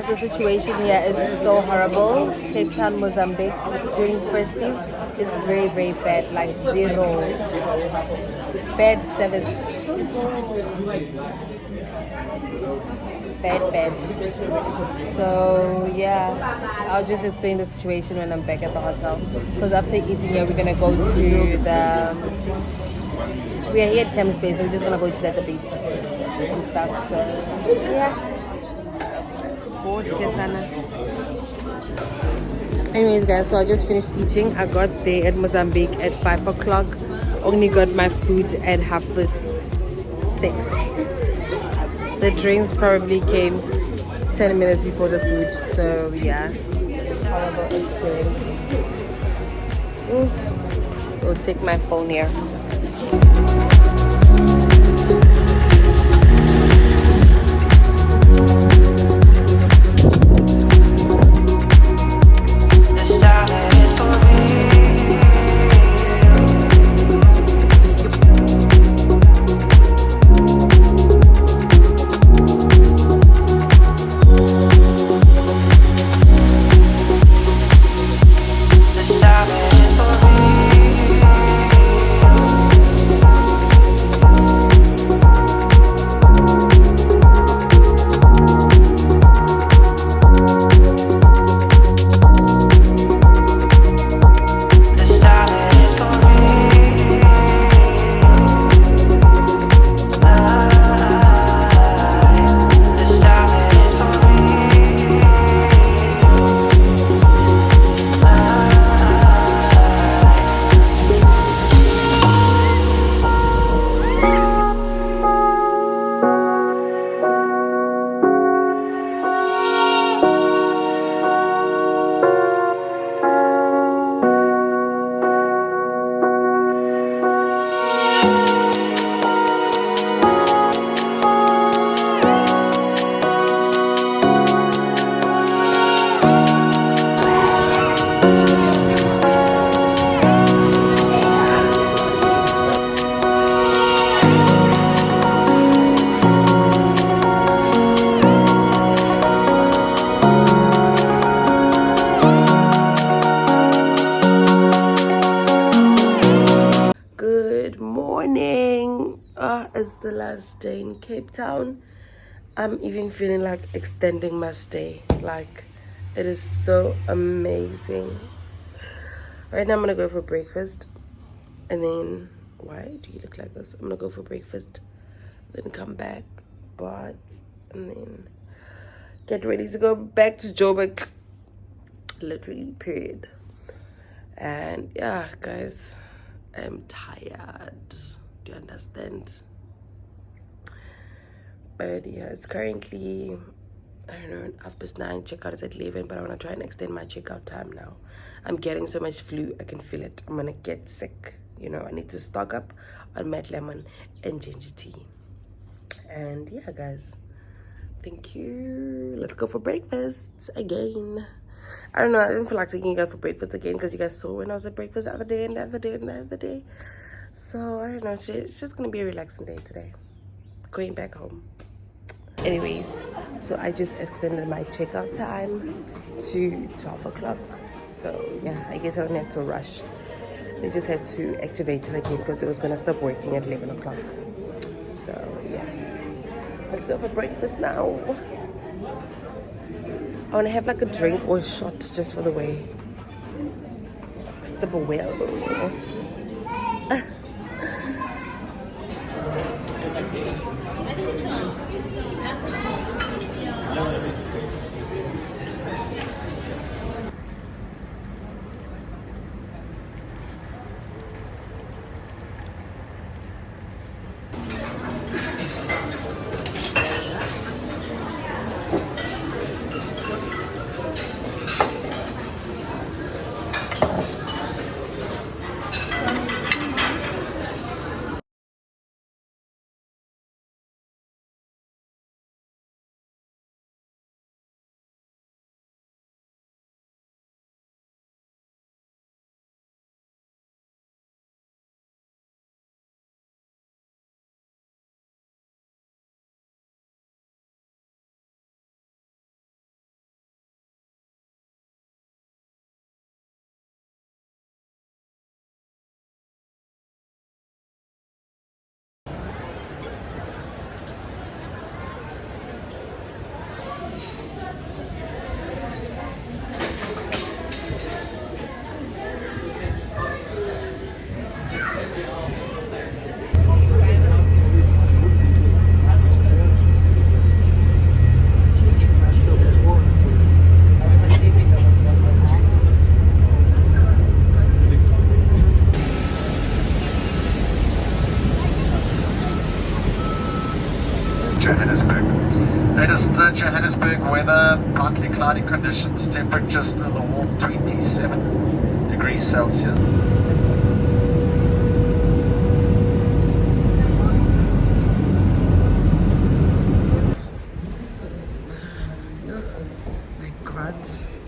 Guys, the situation here is so horrible. Cape Town, Mozambique, during festive, it's very, very bad. Like zero. Bad service. Bad. So yeah, I'll just explain the situation when I'm back at the hotel. Because after eating here, we're gonna go to we are here at Thames Bay, so we're just gonna go chill at the beach and stuff. So yeah. Anyways, guys, so I just finished eating. I got there at Mozambique at 5 o'clock. Only got my food at 6:30. The drinks probably came 10 minutes before the food. So yeah, horrible experience. We'll take my phone here. It's the last day in Cape Town. I'm even feeling like extending my stay. Like, it is so amazing. Right now I'm gonna go for breakfast, and then why do you look like this? I'm gonna go for breakfast, then come back, and then get ready to go back to Joburg. Literally, period. And yeah, guys, I'm tired. Do you understand? But yeah, it's currently, I don't know, 9:30, checkout is at 11, but I want to try and extend my checkout time now. I'm getting so much flu, I can feel it. I'm gonna get sick. You know, I need to stock up on Mad Lemon and ginger tea. And yeah, guys, thank you. Let's go for breakfast again. I don't know, I didn't feel like taking you guys for breakfast again because you guys saw when I was at breakfast the other day and the other day and the other day. So I don't know, it's just gonna be a relaxing day today. Going back home. Anyways, so I just extended my checkout time to 12 o'clock. So yeah, I guess I don't have to rush. They just had to activate it again because it was gonna stop working at 11 o'clock. So yeah, let's go for breakfast now. I want to have like a drink or a shot just for the way. Sip a whale. Partly cloudy conditions, temperature still a warm 27 degrees Celsius. My God.